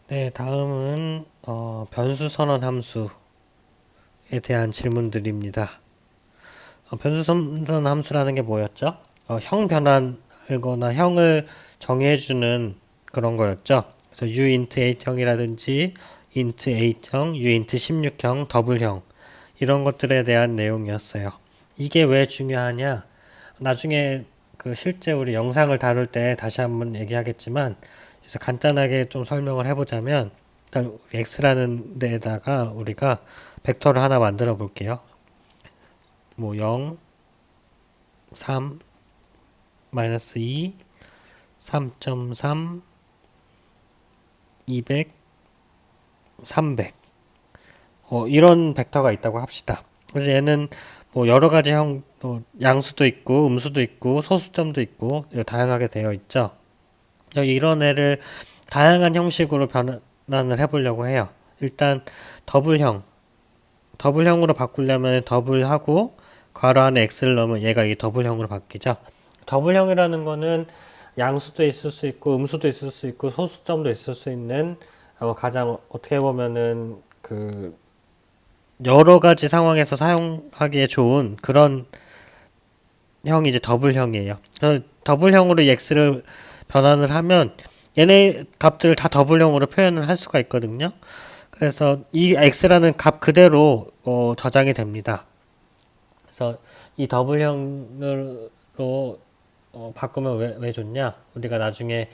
네, 다음은 변수 선언 함수에 대한 질문들입니다. 변수 선언 함수라는 게 뭐였죠? 형 변환하거나 형을 정해주는 그런 거였죠. 그래서 uint 8형이라든지 int 8형, uint 16형, 더블형 이런 것들에 대한 내용이었어요. 이게 왜 중요하냐? 나중에 그 실제 우리 영상을 다룰 때 다시 한번 얘기하겠지만, 그래서 간단하게 좀 설명을 해보자면, 일단 x라는 데에다가 우리가 벡터를 하나 만들어 볼게요. 뭐 0, 3, 마이너스 2, 3.3, 200, 300. 이런 벡터가 있다고 합시다. 그래서 얘는 뭐 여러 가지 양수도 있고 음수도 있고 소수점도 있고 다양하게 되어 있죠. 이런 애를 다양한 형식으로 변환을 해보려고 해요. 일단 더블형으로 바꾸려면 더블하고 괄호 안에 x를 넣으면 얘가 이 더블형으로 바뀌죠. 더블형이라는 거는 양수도 있을 수 있고 음수도 있을 수 있고 소수점도 있을 수 있는 가장 어떻게 보면은 그 여러 가지 상황에서 사용하기에 좋은 그런 형이 이제 더블형이에요. 그래서 더블형으로 이 x를 변환을 하면 얘네 값들을 다 더블형으로 표현을 할 수가 있거든요. 그래서 이 x라는 값 그대로 저장이 됩니다. 그래서 이 더블형으로 바꾸면 왜 좋냐? 우리가 나중에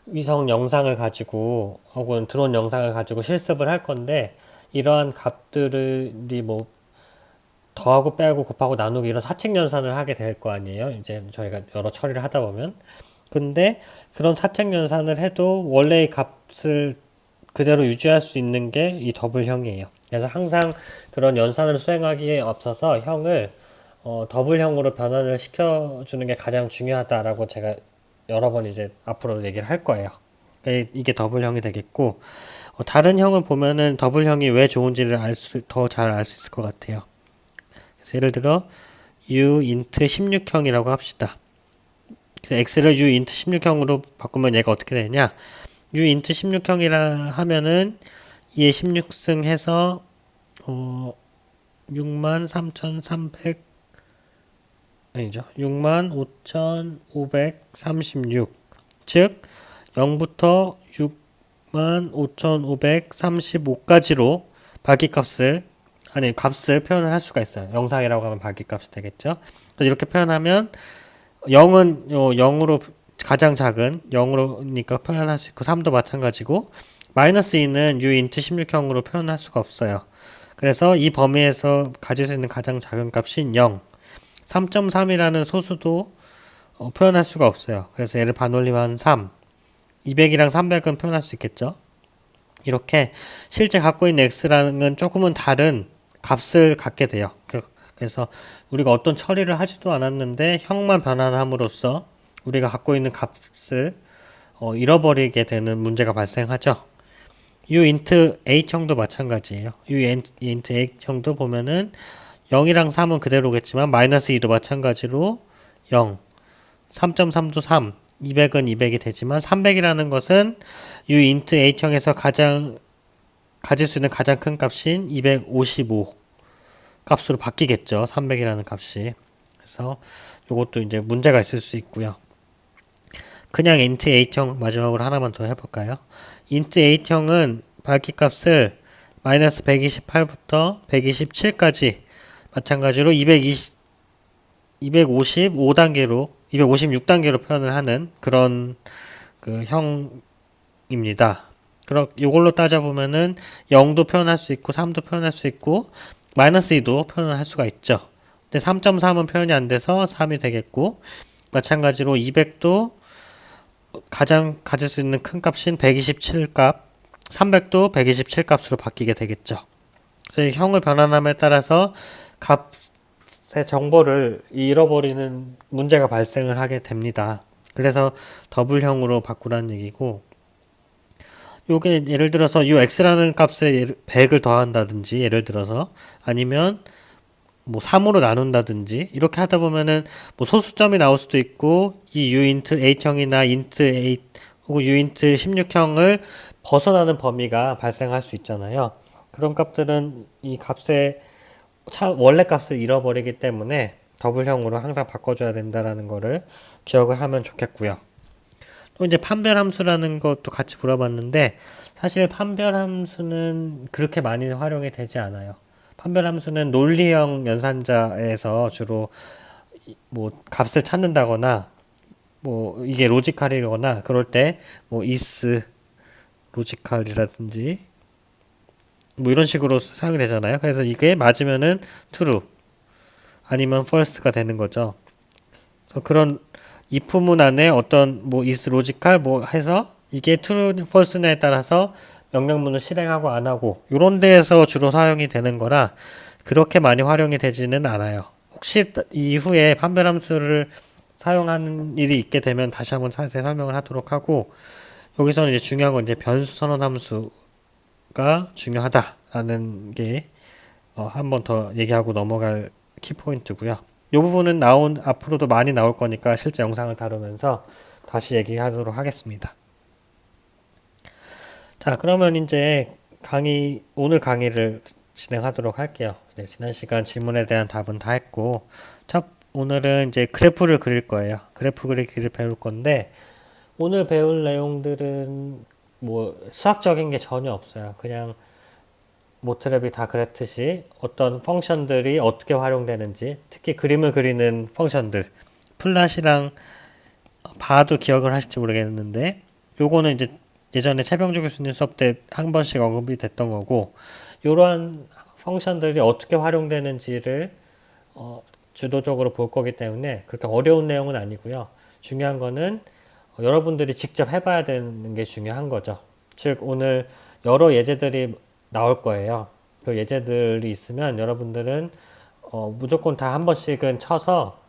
위성 영상을 가지고 혹은 드론 영상을 가지고 실습을 할 건데 이러한 값들이 뭐 더하고 빼고 곱하고 나누기 이런 사칙 연산을 하게 될 거 아니에요. 이제 저희가 여러 처리를 하다 보면. 근데 그런 사칙 연산을 해도 원래의 값을 그대로 유지할 수 있는 게 이 더블형이에요. 그래서 항상 그런 연산을 수행하기에 앞서서 형을 더블형으로 변환을 시켜주는 게 가장 중요하다라고 제가 여러 번 이제 앞으로 얘기를 할 거예요. 이게 더블형이 되겠고, 다른 형을 보면은 더블형이 왜 좋은지를 더 잘 알 수 있을 것 같아요. 그래서 예를 들어 u int 16형이라고 합시다. x를 u int 16형으로 바꾸면 얘가 어떻게 되냐? u int 16형이라 하면은 2에 16승 해서 63,300 아니죠. 65,536. 즉 0부터 65,535까지로 밝기값을 값을 표현을 할 수가 있어요. 영상이라고 하면 밝기값이 되겠죠. 이렇게 표현하면 0은 0으로 가장 작은 0으로니까 표현할 수 있고 3도 마찬가지고 마이너스 2는 u int 16형으로 표현할 수가 없어요. 그래서 이 범위에서 가질 수 있는 가장 작은 값인 0. 3.3이라는 소수도 표현할 수가 없어요. 그래서 얘를 반올림한 3. 200이랑 300은 표현할 수 있겠죠. 이렇게 실제 갖고 있는 x랑은 조금은 다른 값을 갖게 돼요. 그래서 우리가 어떤 처리를 하지도 않았는데 형만 변환함으로써 우리가 갖고 있는 값을 잃어버리게 되는 문제가 발생하죠. uint 8형도 마찬가지예요. uint 8형도 보면은 0이랑 3은 그대로겠지만 마이너스 2도 마찬가지로 0, 3.3도 3, 200은 200이 되지만 300이라는 것은 uint 8형에서 가질 수 있는 가장 큰 값인 255 값으로 바뀌겠죠. 300이라는 값이. 그래서 이것도 이제 문제가 있을 수 있고요. 그냥 int 8형 마지막으로 하나만 더 해볼까요? int 8형은 밝기값을 마이너스 128부터 127까지 마찬가지로 256단계로 표현을 하는 그런 그 형입니다. 그럼 이걸로 따져보면은 0도 표현할 수 있고 3도 표현할 수 있고 마이너스 2도 표현을 할 수가 있죠. 근데 3.3은 표현이 안 돼서 3이 되겠고 마찬가지로 200도 가장 가질 수 있는 큰 값인 127값 300도 127값으로 바뀌게 되겠죠. 그래서 형을 변환함에 따라서 값의 정보를 잃어버리는 문제가 발생을 하게 됩니다. 그래서 더블형으로 바꾸라는 얘기고 요게 예를 들어서 ux라는 값에 100을 더한다든지 예를 들어서 아니면 뭐 3으로 나눈다든지 이렇게 하다 보면은 뭐 소수점이 나올 수도 있고 이 uint 8형이나 int 8 혹은 uint 16형을 벗어나는 범위가 발생할 수 있잖아요. 그런 값들은 이 값의 원래 값을 잃어버리기 때문에 더블형으로 항상 바꿔줘야 된다라는 거를 기억을 하면 좋겠고요. 또 이제 판별함수라는 것도 같이 물어봤는데 사실 판별함수는 그렇게 많이 활용이 되지 않아요. 판별함수는 논리형 연산자에서 주로 뭐 값을 찾는다거나 뭐 이게 로지컬이거나 그럴 때 뭐 is 로지컬이라든지 뭐 이런 식으로 사용이 되잖아요. 그래서 이게 맞으면은 true 아니면 false가 되는 거죠. 그래서 그런 if문 안에 어떤 뭐 is logical 뭐 해서 이게 true, false냐에 따라서 명령문을 실행하고 안 하고 이런 데에서 주로 사용이 되는 거라 그렇게 많이 활용이 되지는 않아요. 혹시 이후에 판별함수를 사용하는 일이 있게 되면 다시 한번 자세히 설명을 하도록 하고 여기서는 이제 중요한 건 이제 변수 선언 함수가 중요하다라는 게 한 번 더 얘기하고 넘어갈 키포인트고요. 이 부분은 앞으로도 많이 나올 거니까 실제 영상을 다루면서 다시 얘기하도록 하겠습니다. 자, 그러면 이제 오늘 강의를 진행하도록 할게요. 이제 지난 시간 질문에 대한 답은 다 했고, 오늘은 이제 그래프를 그릴 거예요. 그래프 그리기를 배울 건데, 오늘 배울 내용들은 뭐 수학적인 게 전혀 없어요. 그냥 모트랩이 다 그랬듯이 어떤 펑션들이 어떻게 활용되는지, 특히 그림을 그리는 펑션들, 플랫이랑 봐도 기억을 하실지 모르겠는데, 요거는 이제 예전에 최병조 교수님 수업 때 한 번씩 언급이 됐던 거고, 이러한 펑션들이 어떻게 활용되는지를 주도적으로 볼 거기 때문에 그렇게 어려운 내용은 아니고요. 중요한 거는 여러분들이 직접 해봐야 되는 게 중요한 거죠. 즉 오늘 여러 예제들이 나올 거예요. 그 예제들이 있으면 여러분들은 무조건 다 한 번씩은 쳐서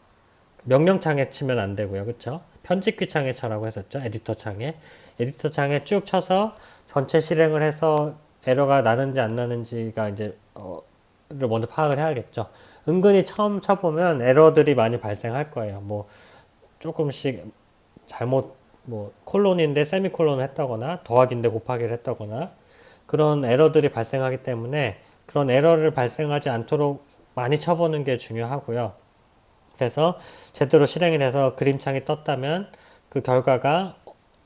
명령창에 치면 안 되고요. 그쵸? 편집기 창에 쳐라고 했었죠. 에디터 창에. 에디터 창에 쭉 쳐서 전체 실행을 해서 에러가 나는지 안 나는지가 이제 를 먼저 파악을 해야겠죠. 은근히 처음 쳐보면 에러들이 많이 발생할 거예요. 뭐 조금씩 잘못 뭐 콜론인데 세미콜론을 했다거나 더하기인데 곱하기를 했다거나 그런 에러들이 발생하기 때문에 그런 에러를 발생하지 않도록 많이 쳐보는 게 중요하고요. 그래서 제대로 실행이 돼서 그림창이 떴다면 그 결과가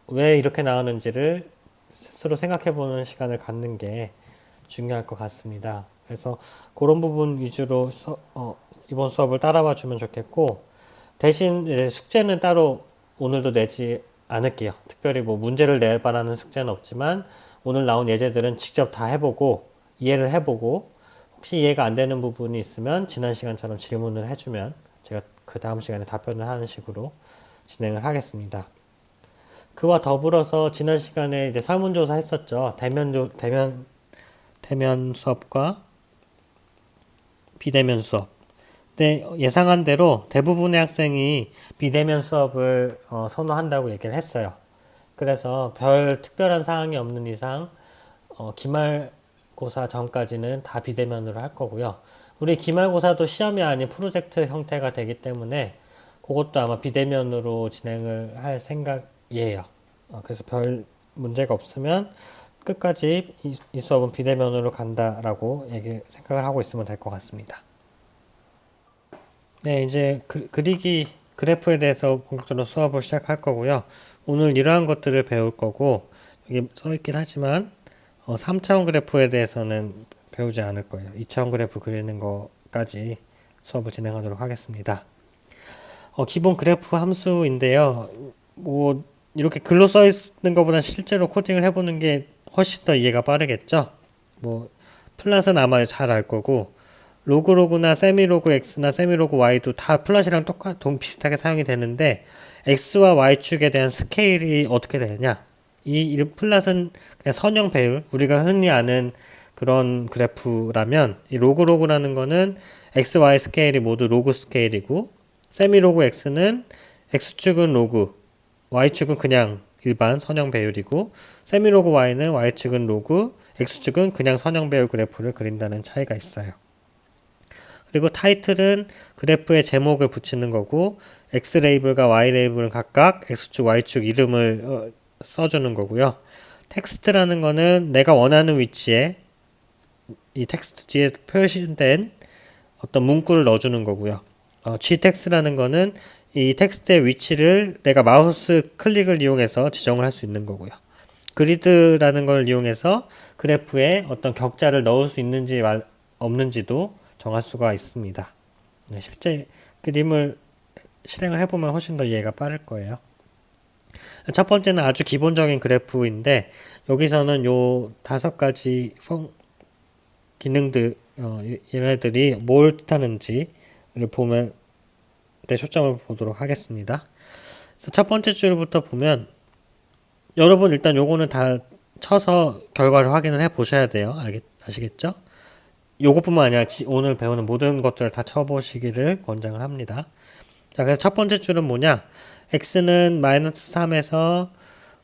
왜 이렇게 나오는지를 스스로 생각해보는 시간을 갖는 게 중요할 것 같습니다. 그래서 그런 부분 위주로 이번 수업을 따라와 주면 좋겠고, 대신 숙제는 따로 오늘도 내지 않을게요. 특별히 뭐 문제를 내봐라는 숙제는 없지만 오늘 나온 예제들은 직접 다 해보고 이해를 해보고 혹시 이해가 안 되는 부분이 있으면 지난 시간처럼 질문을 해주면 제가 그 다음 시간에 답변을 하는 식으로 진행을 하겠습니다. 그와 더불어서 지난 시간에 이제 설문조사 했었죠. 대면 수업과 비대면 수업. 근데 예상한 대로 대부분의 학생이 비대면 수업을 선호한다고 얘기를 했어요. 그래서 별 특별한 사항이 없는 이상 기말고사 전까지는 다 비대면으로 할 거고요. 우리 기말고사도 시험이 아닌 프로젝트 형태가 되기 때문에 그것도 아마 비대면으로 진행을 할 생각이에요. 그래서 별 문제가 없으면 끝까지 이 수업은 비대면으로 간다라고 생각을 하고 있으면 될 것 같습니다. 네, 이제 그래프에 대해서 본격적으로 수업을 시작할 거고요. 오늘 이러한 것들을 배울 거고, 여기 써 있긴 하지만, 3차원 그래프에 대해서는 배우지 않을 거예요. 2차원 그래프 그리는 거까지 수업을 진행하도록 하겠습니다. 기본 그래프 함수인데요. 뭐, 이렇게 글로 써 있는 것보다 실제로 코딩을 해보는 게 훨씬 더 이해가 빠르겠죠? 뭐, 플랫은 아마 잘 알 거고, 로그나 세미로그 X나 세미로그 Y도 다 플랫이랑 비슷하게 사용이 되는데, X와 Y축에 대한 스케일이 어떻게 되느냐? 이 플랫은 그냥 선형 배율, 우리가 흔히 아는 그런 그래프라면, 이 로그라는 거는 X, Y 스케일이 모두 로그 스케일이고, 세미로그 X는 X축은 로그, Y축은 그냥 일반 선형 배율이고 세미로그 Y는 Y축은 로그, X축은 그냥 선형 배율 그래프를 그린다는 차이가 있어요. 그리고 타이틀은 그래프에 제목을 붙이는 거고 X 레이블과 Y 레이블은 각각 X축, Y축 이름을 써주는 거고요. 텍스트라는 거는 내가 원하는 위치에 이 텍스트 뒤에 표시된 어떤 문구를 넣어주는 거고요. gtext라는 거는 이 텍스트의 위치를 내가 마우스 클릭을 이용해서 지정을 할 수 있는 거고요. 그리드라는 걸 이용해서 그래프에 어떤 격자를 넣을 수 있는지 없는지도 정할 수가 있습니다. 네, 실제 그림을 실행을 해보면 훨씬 더 이해가 빠를 거예요. 첫 번째는 아주 기본적인 그래프인데 여기서는 요 5가지 기능들 얘네들이 뭘 뜻하는지를 보면 내 초점을 보도록 하겠습니다. 그래서 첫 번째 줄부터 보면 여러분 일단 요거는 다 쳐서 결과를 확인을 해 보셔야 돼요. 아시겠죠? 요것뿐만 아니라 오늘 배우는 모든 것들을 다 쳐보시기를 권장을 합니다. 자, 그래서 첫 번째 줄은 뭐냐? x는 마이너스 3에서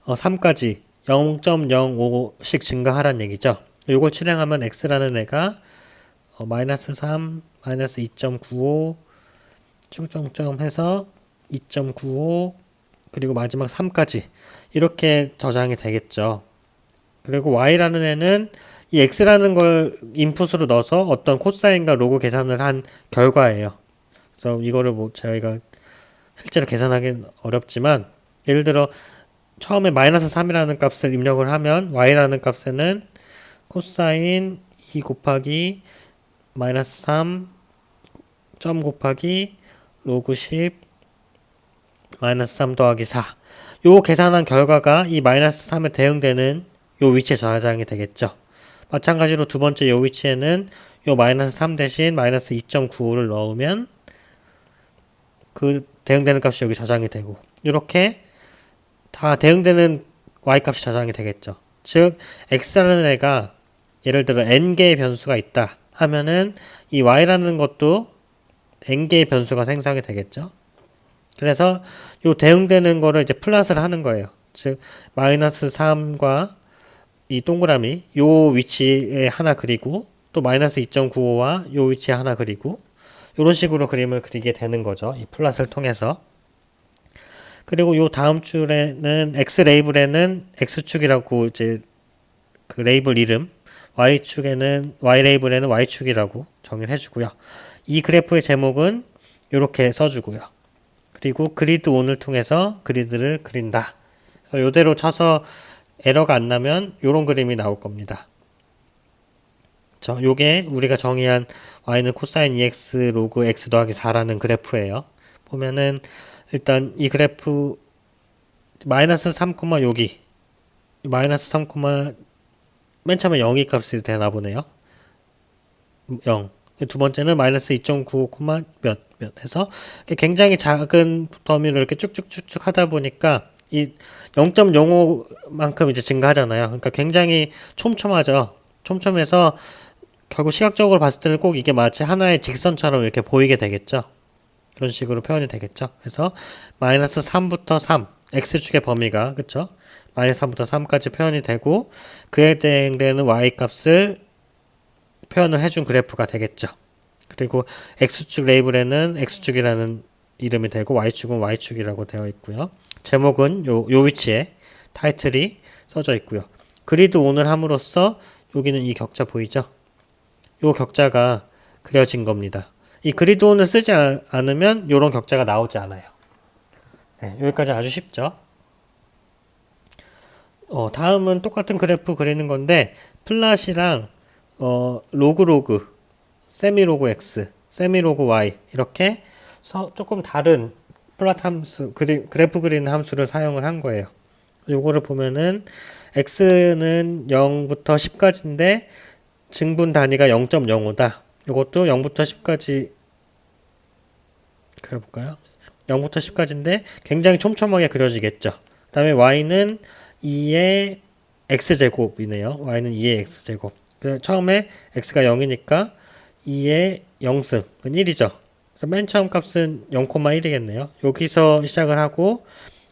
3까지 0.05씩 증가하란 얘기죠. 요걸 실행하면 x라는 애가 마이너스 3, 마이너스 2.95 쭉점점 해서 2.95 그리고 마지막 3까지 이렇게 저장이 되겠죠. 그리고 y라는 애는 이 x라는 걸 인풋으로 넣어서 어떤 코사인과 로그 계산을 한 결과예요. 그래서 이거를 뭐 저희가 실제로 계산하기는 어렵지만 예를 들어 처음에 마이너스 3이라는 값을 입력을 하면 y라는 값에는 코사인 2 곱하기 마이너스 3 점 곱하기 로그 10 마이너스 3 더하기 4 요 계산한 결과가 이 마이너스 3에 대응되는 요 위치에 저장이 되겠죠. 마찬가지로 두 번째 요 위치에는 요 마이너스 3 대신 마이너스 2.95를 넣으면 그 대응되는 값이 여기 저장이 되고 이렇게 다 대응되는 y값이 저장이 되겠죠. 즉 x라는 애가 예를 들어 n개의 변수가 있다 하면은 이 y라는 것도 n개의 변수가 생성이 되겠죠. 그래서 요 대응되는 거를 이제 플러스를 하는 거예요. 즉 마이너스 3과 이 동그라미 요 위치에 하나 그리고 또 마이너스 2.95와 요 위치에 하나 그리고 이런 식으로 그림을 그리게 되는 거죠. 이 플러스를 통해서. 그리고 요 다음 줄에는 x 레이블에는 x축이라고 이제 그 레이블 이름, y축에는 y 레이블에는 y축이라고 정의를 해주고요. 이 그래프의 제목은 이렇게 써주고요. 그리고 그리드 온을 통해서 그리드를 그린다. 그래서 이대로 쳐서 에러가 안 나면 이런 그림이 나올 겁니다. 요게 우리가 정의한 y는 코사인 2x 로그 x 더하기 4라는 그래프예요. 보면은 일단 이 그래프 마이너스 3, 여기 마이너스 3, 맨 처음에 0이 값이 되나 보네요. 0. 두 번째는 마이너스 2.95, 몇 해서 굉장히 작은 더미를 이렇게 쭉쭉쭉쭉 하다 보니까 이 0.05만큼 이제 증가하잖아요. 그러니까 굉장히 촘촘하죠. 촘촘해서 결국 시각적으로 봤을 때는 꼭 이게 마치 하나의 직선처럼 이렇게 보이게 되겠죠. 그런 식으로 표현이 되겠죠. 그래서 마이너스 3부터 3, x축의 범위가 그쵸? 마이너스 3부터 3까지 표현이 되고 그에 대응되는 y값을 표현을 해준 그래프가 되겠죠. 그리고 x축 레이블에는 x축이라는 이름이 되고 y축은 y축이라고 되어 있고요. 제목은 요 위치에 타이틀이 써져 있고요. 그리드 온을 함으로써 여기는 이 격자 보이죠? 요 격자가 그려진 겁니다. 이 그리드 온을 쓰지 않으면 요런 격자가 나오지 않아요. 네, 여기까지 아주 쉽죠? 다음은 똑같은 그래프 그리는 건데 플랫이랑 로그, 세미로그 x, 세미로그 y 이렇게 조금 다른 플랫 함수, 그래프 그리는 함수를 사용을 한 거예요. 요거를 보면은 x는 0부터 10까지인데 증분 단위가 0.05다. 요것도 0부터 10까지 그려볼까요? 0부터 10까지인데 굉장히 촘촘하게 그려지겠죠. 그 다음에 y는 2의 x제곱이네요. y는 2의 x제곱. 처음에 x가 0이니까 2의 0승은 1이죠. 그래서 맨 처음 값은 0,1이겠네요. 여기서 시작을 하고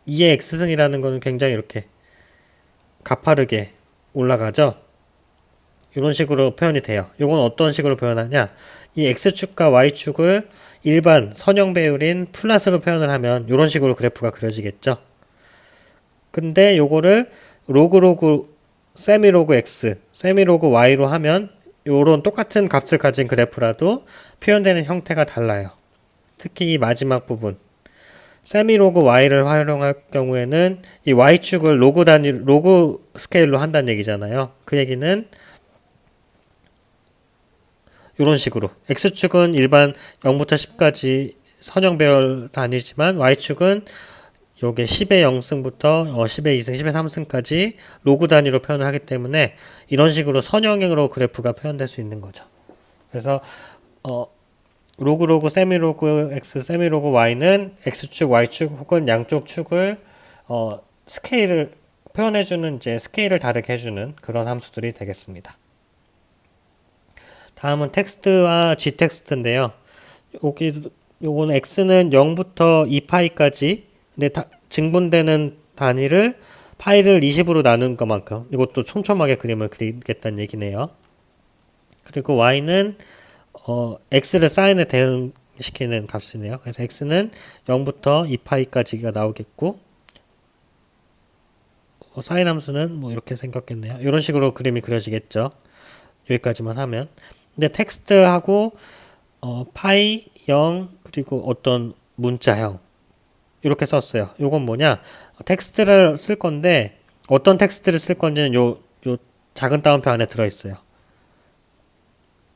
2의 x승이라는 거는 굉장히 이렇게 가파르게 올라가죠. 이런 식으로 표현이 돼요. 이건 어떤 식으로 표현하냐? 이 x축과 y축을 일반 선형 배율인 플랫으로 표현을 하면 이런 식으로 그래프가 그려지겠죠. 근데 요거를 로그 세미로그 x, 세미로그 y로 하면 요런 똑같은 값을 가진 그래프라도 표현되는 형태가 달라요. 특히 이 마지막 부분 세미로그 y를 활용할 경우에는 이 y축을 로그 스케일로 한다는 얘기잖아요. 그 얘기는 이런 식으로 x축은 일반 0부터 10까지 선형 배열 단위지만 y축은 요게 10의 0승부터 10의 2승, 10의 3승까지 로그 단위로 표현을 하기 때문에 이런 식으로 선형으로 그래프가 표현될 수 있는 거죠. 그래서 로그, 세미로그 x, 세미로그 y는 x축, y축 혹은 양쪽 축을 스케일을 표현해주는 이제 스케일을 다르게 해주는 그런 함수들이 되겠습니다. 다음은 텍스트와 g텍스트인데요. 요거는 x는 0부터 2파이까지 근데 증분되는 단위를 파이를 20으로 나눈 것만큼 이것도 촘촘하게 그림을 그리겠다는 얘기네요. 그리고 y는 x를 사인에 대응시키는 값이네요. 그래서 x는 0부터 2파이까지가 나오겠고 사인 함수는 뭐 이렇게 생겼겠네요. 이런 식으로 그림이 그려지겠죠. 여기까지만 하면. 근데 텍스트하고 파이, 0 그리고 어떤 문자형 이렇게 썼어요. 요건 뭐냐? 텍스트를 쓸 건데 어떤 텍스트를 쓸 건지는 요 작은 따옴표 안에 들어 있어요.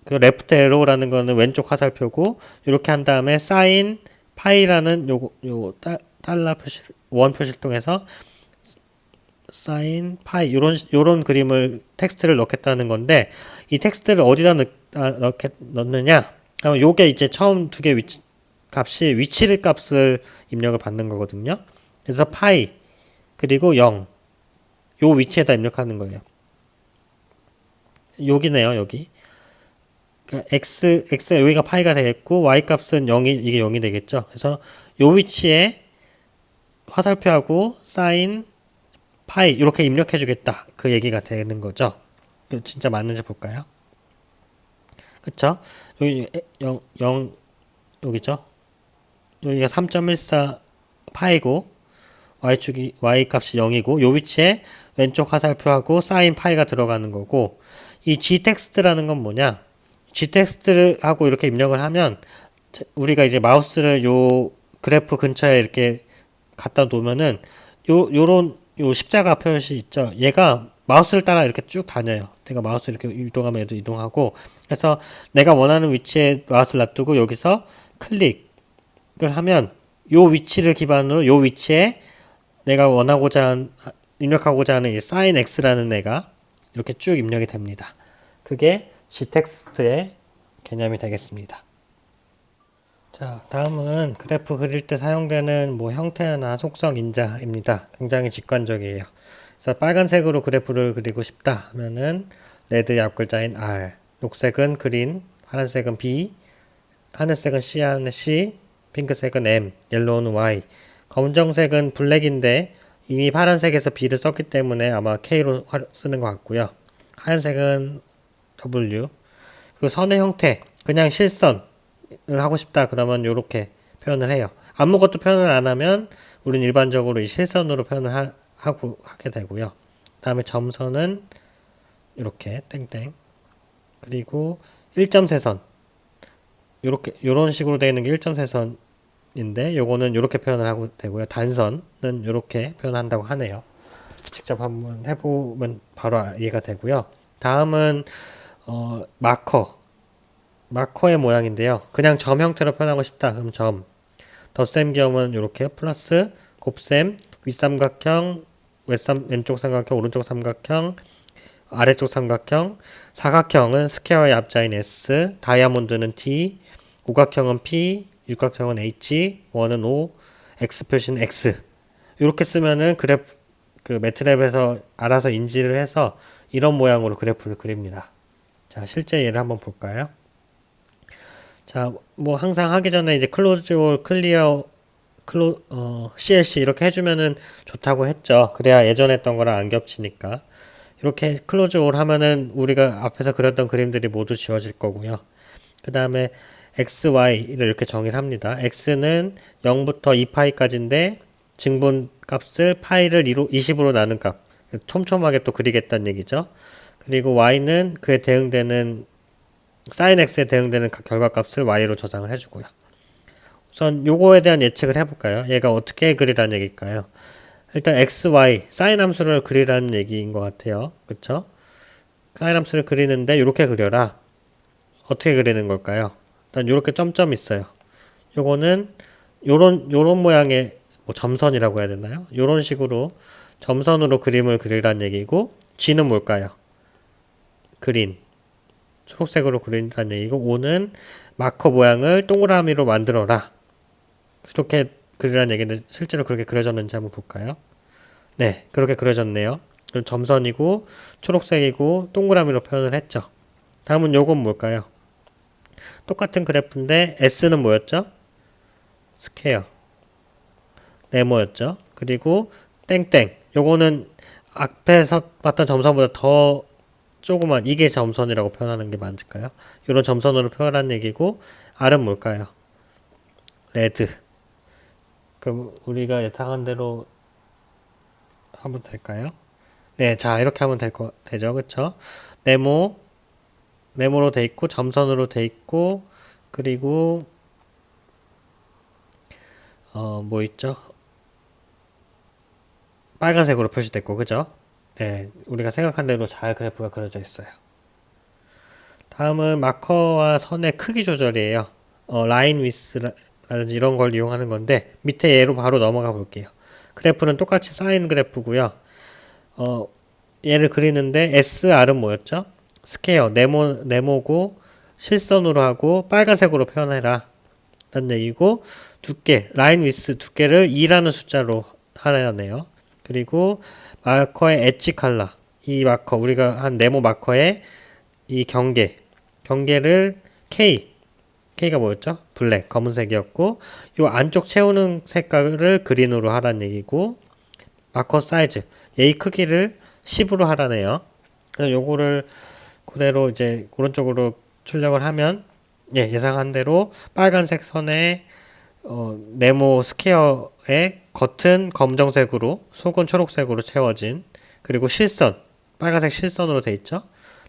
그 레프트 에로우라는 거는 왼쪽 화살표고 이렇게 한 다음에 사인 파이라는 요 달러 표시 원 표시를 통해서 사인 파이 요런 그림을 텍스트를 넣겠다는 건데 이 텍스트를 어디다 넣느냐? 요게 이제 처음 두 개 값이 위치를 값을 입력을 받는 거거든요. 그래서 파이 그리고 0 요 위치에다 입력하는 거예요. 여기네요, 여기. 그러니까 x 여기가 파이가 되겠고 y 값은 0이 0이 되겠죠. 그래서 요 위치에 화살표하고 사인 파이 이렇게 입력해 주겠다. 그 얘기가 되는 거죠. 진짜 맞는지 볼까요? 그쵸? 여기 0 여기죠. 여기가 3.14 파이고 y 값이 0이고 요 위치에 왼쪽 화살표하고 사인 파이가 들어가는 거고 이 g텍스트라는 건 뭐냐? g텍스트를 하고 이렇게 입력을 하면 우리가 이제 마우스를 요 그래프 근처에 이렇게 갖다 놓으면은 요런 십자가 표시 있죠. 얘가 마우스를 따라 이렇게 쭉 다녀요. 내가 마우스 이렇게 이동하면 얘도 이동하고 그래서 내가 원하는 위치에 마우스를 놔두고 여기서 클릭을 하면 요 위치를 기반으로 요 위치에 내가 입력하고자 하는 이 사인 x라는 애가 이렇게 쭉 입력이 됩니다. 그게 g텍스트의 개념이 되겠습니다. 자, 다음은 그래프 그릴 때 사용되는 뭐 형태나 속성 인자입니다. 굉장히 직관적이에요. 그래서 빨간색으로 그래프를 그리고 싶다 하면은 레드의 앞글자인 R, 녹색은 그린, 파란색은 B, 하늘색은 C, 핑크색은 M, 옐로우는 Y, 검정색은 블랙인데 이미 파란색에서 B를 썼기 때문에 아마 K로 쓰는 것 같고요. 하얀색은 W, 그리고 선의 형태, 그냥 실선을 하고 싶다 그러면 이렇게 표현을 해요. 아무것도 표현을 안 하면 우리는 일반적으로 이 실선으로 표현을 하게 되고요. 다음에 점선은 이렇게 땡땡, 그리고 1점세선 요런 식으로 되어 있는 게 1점세선인데 요거는 이렇게 표현을 하고 되고요. 단선은 이렇게 표현한다고 하네요. 직접 한번 해보면 바로 이해가 되고요. 다음은 마커의 모양인데요. 그냥 점 형태로 표현하고 싶다. 그럼 점. 덧셈 겸은 이렇게 플러스 곱셈 윗삼각형 왼쪽 삼각형 오른쪽 삼각형 아래쪽 삼각형 사각형은 스퀘어의 앞자인 S 다이아몬드는 T 오각형은 P 육각형은 H 원은 O X 표시는 X 이렇게 쓰면은 그 매트랩에서 알아서 인지를 해서 이런 모양으로 그래프를 그립니다. 자, 실제 예를 한번 볼까요? 자, 뭐 항상 하기 전에 이제 클로즈 올 클리어 CLC 이렇게 해주면은 좋다고 했죠. 그래야 예전에 했던 거랑 안 겹치니까. 이렇게 클로즈 올 하면은 우리가 앞에서 그렸던 그림들이 모두 지워질 거고요. 그 다음에 XY를 이렇게 정의를 합니다. X는 0부터 2파이까지인데 증분 값을 파이를 20으로 나눈 값. 촘촘하게 또 그리겠다는 얘기죠. 그리고 y는 그에 대응되는 sin x에 대응되는 결과값을 y로 저장을 해주고요. 우선 요거에 대한 예측을 해볼까요? 얘가 어떻게 그리라는 얘기일까요? 일단 x, y, sin 함수를 그리라는 얘기인 것 같아요. 그쵸? sin 함수를 그리는데 이렇게 그려라. 어떻게 그리는 걸까요? 일단 이렇게 점점 있어요. 요거는 요런 모양의 뭐 점선이라고 해야 되나요? 요런 식으로 점선으로 그림을 그리라는 얘기고, g는 뭘까요? 그린. 초록색으로 그리라는 얘기고, o는 마커 모양을 동그라미로 만들어라. 이렇게 그리라는 얘기인데 실제로 그렇게 그려졌는지 한번 볼까요? 네, 그렇게 그려졌네요. 그럼 점선이고 초록색이고 동그라미로 표현을 했죠. 다음은 요건 뭘까요? 똑같은 그래프인데 S는 뭐였죠? 스퀘어. 네모였죠. 그리고 땡땡. 요거는 앞에서 봤던 점선보다 더 조그만 이게 점선이라고 표현하는 게 맞을까요? 이런 점선으로 표현한 얘기고, R은 뭘까요? 레드. 그럼 우리가 예상한 대로 하면 될까요? 네, 자 이렇게 하면 되죠, 그쵸? 네모, 네모로 돼 있고 점선으로 돼 있고, 그리고 뭐 있죠? 빨간색으로 표시됐고, 그죠? 네, 우리가 생각한 대로 잘 그래프가 그려져 있어요. 다음은 마커와 선의 크기 조절이에요. 라인 위스라든지 이런 걸 이용하는 건데, 밑에 얘로 바로 넘어가 볼게요. 그래프는 똑같이 사인 그래프고요. 얘를 그리는데 SR은 뭐였죠? 스퀘어, 네모고 실선으로 하고 빨간색으로 표현해라 라는 얘기고, 두께, 라인 위스 두께를 2라는 숫자로 하라네요. 그리고 마커의 엣지 컬러, 이 마커, 우리가 한 네모 마커의 이 경계를 K가 뭐였죠? 블랙, 검은색이었고, 요 안쪽 채우는 색깔을 그린으로 하라는 얘기고, 마커 사이즈, 얘의 크기를 10으로 하라네요. 그래서 요거를 그대로 이제 오른쪽으로 출력을 하면, 예, 예상한 대로 빨간색 선에 네모 스퀘어의 겉은 검정색으로 속은 초록색으로 채워진, 그리고 실선, 빨간색 실선으로 돼 있죠.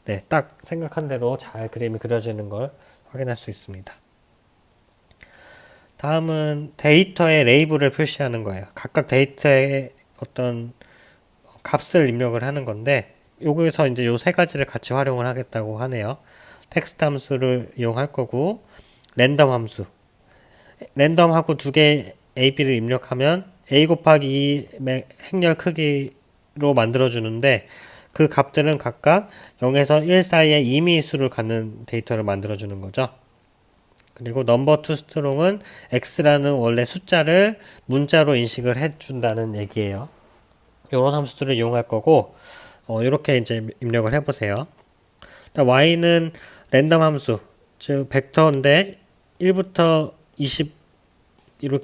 네, 딱 생각한 대로 잘 그림이 그려지는 걸 확인할 수 있습니다. 다음은 데이터의 레이블을 표시하는 거예요. 각각 데이터의 어떤 값을 입력을 하는 건데, 여기서 이제 요 세 가지를 같이 활용을 하겠다고 하네요. 텍스트 함수를 이용할 거고, 랜덤 함수. 랜덤하고 두 개 AB를 입력하면 A 곱하기 2 행렬 크기로 만들어주는데, 그 값들은 각각 0에서 1 사이의 임의수를 갖는 데이터를 만들어주는 거죠. 그리고 number to strong은 x라는 원래 숫자를 문자로 인식을 해준다는 얘기예요. 이런 함수들을 이용할 거고, 이렇게 이제 입력을 해보세요. y는 랜덤 함수, 즉 벡터인데 1부터 20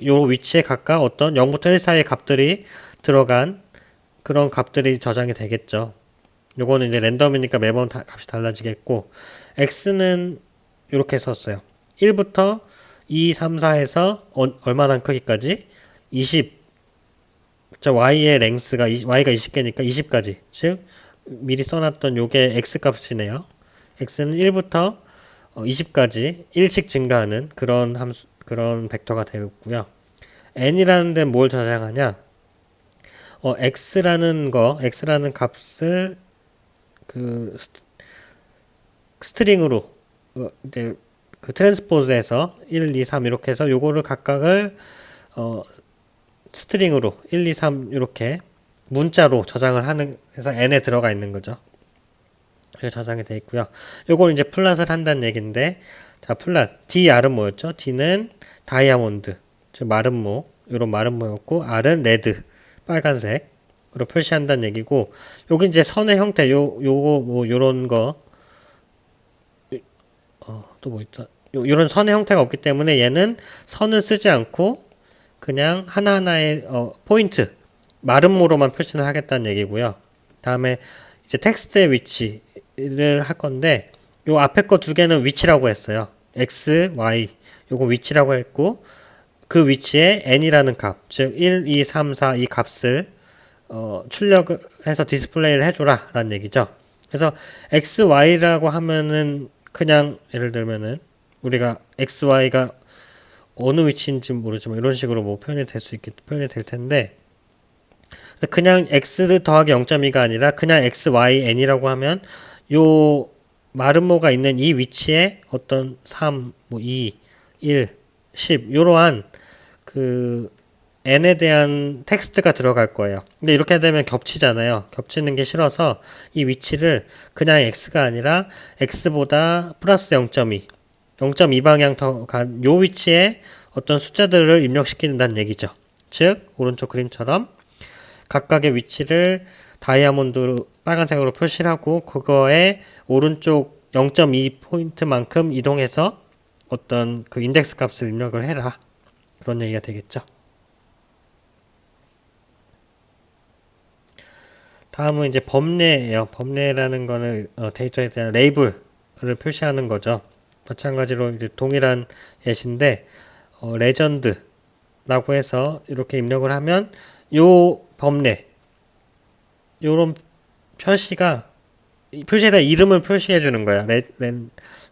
요 위치에 각각 어떤 0부터 1 사이의 값들이 들어간 그런 값들이 저장이 되겠죠. 요거는 이제 랜덤이니까 매번 값이 달라지겠고, x는 이렇게 썼어요. 1부터 2, 3, 4에서 얼마나 크기까지? 20. y의 랭스가 y가 20개니까 20까지. 즉 미리 써놨던 요게 x 값이네요. x는 1부터 20까지 1씩 증가하는 그런 함수, 그런 벡터가 되겠고요. n이라는 데는 뭘 저장하냐? x라는 값을 그 스트링으로 이제 그 트랜스포즈해서 1, 2, 3 이렇게 해서 요거를 각각을 스트링으로 1, 2, 3 이렇게 문자로 저장을 하는 해서 n에 들어가 있는 거죠. 이렇게 저장이 되어 있고요. 요걸 이제 플랫을 한다는 얘기인데, 자, 플랫 dr은 뭐였죠? d는 다이아몬드, 즉 마름모, 요런 마름모였고, r은 레드, 빨간색으로 표시한다는 얘기고, 여기 이제 선의 형태, 요거 뭐 요런 거, 또 뭐 있죠? 요런 선의 형태가 없기 때문에 얘는 선을 쓰지 않고 그냥 하나하나의 포인트, 마름모로만 표시를 하겠다는 얘기고요. 다음에 이제 텍스트의 위치를 할 건데, 요 앞에 거 두 개는 위치라고 했어요. x, y. 요거 위치라고 했고, 그 위치에 n이라는 값, 즉 1, 2, 3, 4 이 값을 출력을 해서 디스플레이를 해줘라 라는 얘기죠. 그래서 xy라고 하면은 그냥 예를 들면은 우리가 xy가 어느 위치인지 모르지만 이런 식으로 뭐 표현이 될 텐데, 그냥 x 더하기 0.2가 아니라 그냥 xyn이라고 하면 요 마름모가 있는 이 위치에 어떤 3, 뭐 2, 1, 10 이러한 그 n에 대한 텍스트가 들어갈 거예요. 근데 이렇게 되면 겹치잖아요. 겹치는 게 싫어서 이 위치를 그냥 x가 아니라 x보다 플러스 0.2, 0.2 방향 더 간 요 위치에 어떤 숫자들을 입력시킨다는 얘기죠. 즉 오른쪽 그림처럼 각각의 위치를 다이아몬드 빨간색으로 표시를 하고 그거에 오른쪽 0.2 포인트만큼 이동해서 어떤 그 인덱스 값을 입력을 해라. 그런 얘기가 되겠죠. 다음은 이제 범례예요. 범례라는 거는 데이터에 대한 레이블을 표시하는 거죠. 마찬가지로 이제 동일한 예시인데 레전드라고 해서 이렇게 입력을 하면 요 범례 요런 표시에다 이름을 표시해 주는 거야.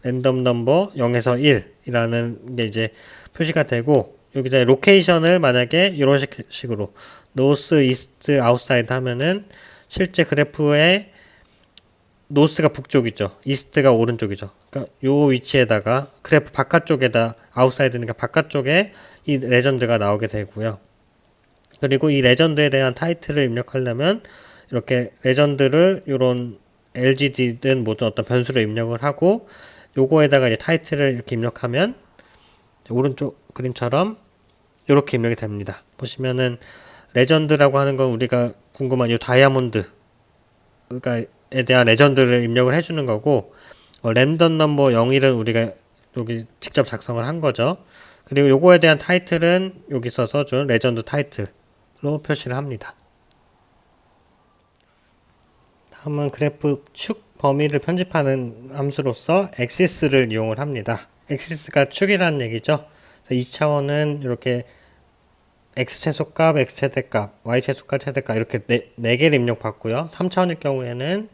랜덤 넘버 0에서 1이라는 게 이제 표시가 되고, 여기다 로케이션을 만약에 이런 식으로 노스, 이스트, 아웃사이드 하면은 실제 그래프에 노스가 북쪽이죠. 이스트가 오른쪽이죠. 그러니까 요 위치에다가 그래프 바깥쪽에다 아웃사이드니까 바깥쪽에 이 레전드가 나오게 되고요. 그리고 이 레전드에 대한 타이틀을 입력하려면 이렇게 레전드를 요런 LGD든 뭐든 어떤 변수로 입력을 하고 요거에다가 이제 타이틀을 이렇게 입력하면 오른쪽 그림처럼 이렇게 입력이 됩니다. 보시면은 레전드라고 하는 건 우리가 궁금한 이 다이아몬드에 대한 레전드를 입력을 해주는 거고, 랜덤 넘버 01은 우리가 여기 직접 작성을 한 거죠. 그리고 요거에 대한 타이틀은 여기서 써준 레전드 타이틀로 표시를 합니다. 다음은 그래프 축 범위를 편집하는 함수로서 엑시스를 이용을 합니다. 엑시스가 축이라는 얘기죠. 2차원은 이렇게 x 최소값, x 최대값, y 최소값, 최대값 이렇게 4개를 입력받고요. 3차원일 경우에는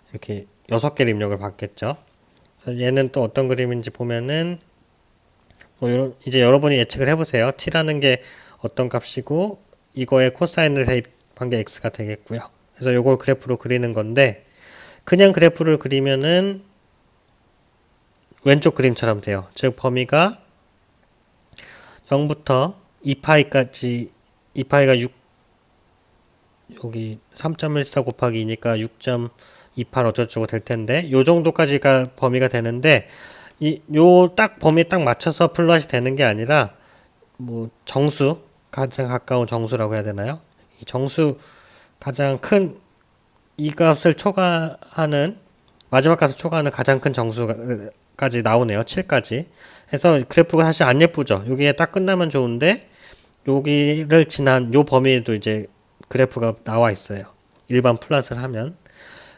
이렇게 6개를 입력을 받겠죠. 그래서 얘는 또 어떤 그림인지 보면은 이제 여러분이 예측을 해보세요. t라는 게 어떤 값이고 이거에 코사인을 대입한 게 x가 되겠고요. 그래서 요걸 그래프로 그리는 건데, 그냥 그래프를 그리면은 왼쪽 그림처럼 돼요. 즉 범위가 0부터 2파이까지, 2파이가 6, 여기 3.14 곱하기 2니까 6.28 어쩌고저쩌고 될 텐데, 요 정도까지가 범위가 되는데, 요 딱 범위에 딱 맞춰서 플롯이 되는 게 아니라, 뭐, 가장 가까운 정수라고 해야 되나요? 이 정수, 가장 큰, 이 값을 초과하는, 마지막 값을 초과하는 가장 큰 정수까지 나오네요. 7까지. 해서 그래프가 사실 안 예쁘죠? 여기에 딱 끝나면 좋은데, 여기를 지난 요 범위에도 이제 그래프가 나와 있어요. 일반 플롯을 하면.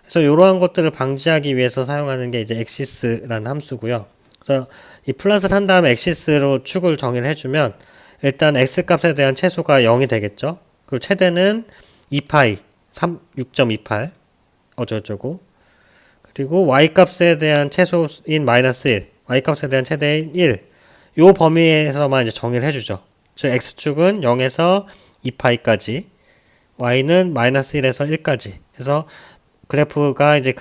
그래서 이러한 것들을 방지하기 위해서 사용하는 게 이제 엑시스라는 함수고요. 그래서 이 플롯을 한 다음에 엑시스로 축을 정의를 해주면 일단 x 값에 대한 최소가 0이 되겠죠. 그리고 최대는 2파이 6.28 어쩌고저쩌고, 그리고 y 값에 대한 최소인 마이너스 1, y 값에 대한 최대인 1, 요 범위에서만 이제 정의를 해주죠. 즉 x축은 0에서 2파이까지, y는 마이너스 1에서 1까지 해서 그래프가 이제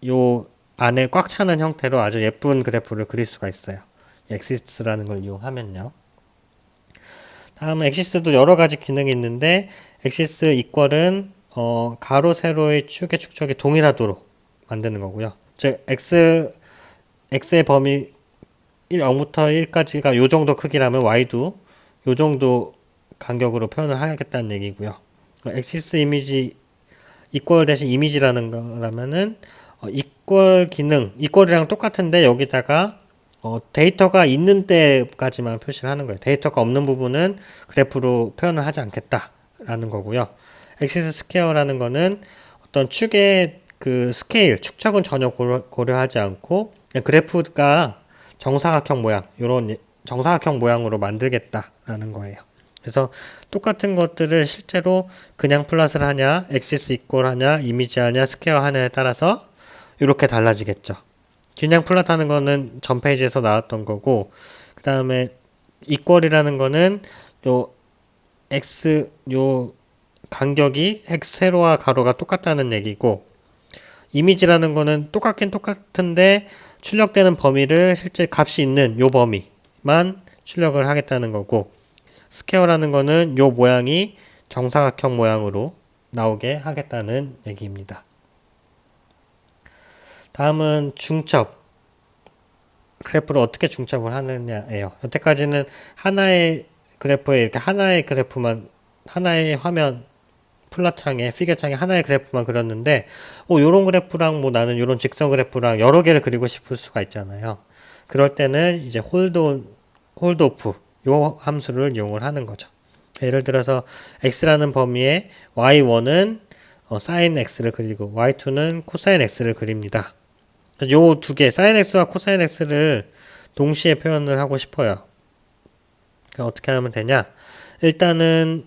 요 안에 꽉 차는 형태로 아주 예쁜 그래프를 그릴 수가 있어요. 엑시스라는 걸 이용하면요. 다음은 엑시스도 여러 가지 기능이 있는데, 엑시스 이퀄은 가로 세로의 축의 축척이 동일하도록 만드는 거고요. 즉 x의 범위 0부터 1까지가 요 정도 크기라면 y도 요 정도 간격으로 표현을 하겠다는 얘기고요. 엑시스 이미지 이퀄 대신 이미지라는 거라면은 이퀄 기능, 이퀄이랑 똑같은데 여기다가 데이터가 있는 때까지만 표시를 하는 거예요. 데이터가 없는 부분은 그래프로 표현을 하지 않겠다라는 거고요. 엑시스 스퀘어라는 거는 어떤 축의 그 스케일, 축척은 전혀 고려하지 않고 그래프가 정사각형 모양, 요런 정사각형 모양으로 만들겠다라는 거예요. 그래서 똑같은 것들을 실제로 그냥 플롯을 하냐, 엑시스 이퀄 하냐, 이미지 하냐, 스퀘어 하냐에 따라서 이렇게 달라지겠죠. 그냥 플롯 하는 거는 전 페이지에서 나왔던 거고, 그 다음에 이퀄이라는 거는 요 x 요 간격이 세로와 가로가 똑같다는 얘기고, 이미지라는 거는 똑같긴 똑같은데 출력되는 범위를 실제 값이 있는 요 범위만 출력을 하겠다는 거고, 스퀘어라는 거는 요 모양이 정사각형 모양으로 나오게 하겠다는 얘기입니다. 다음은 중첩. 그래프를 어떻게 중첩을 하느냐예요. 여태까지는 하나의 그래프에 이렇게 하나의 그래프만, 하나의 화면 플랫창에, 피겨창에 하나의 그래프만 그렸는데, 요런 그래프랑 나는 요런 직선 그래프랑 여러 개를 그리고 싶을 수가 있잖아요. 그럴 때는 이제 홀드오프, 요 함수를 이용을 하는 거죠. 예를 들어서 x라는 범위에 y1은 sin x를 그리고 y2는 cosine x를 그립니다. 요 두 개, sin x와 cosine x를 동시에 표현을 하고 싶어요. 그러니까 어떻게 하면 되냐? 일단은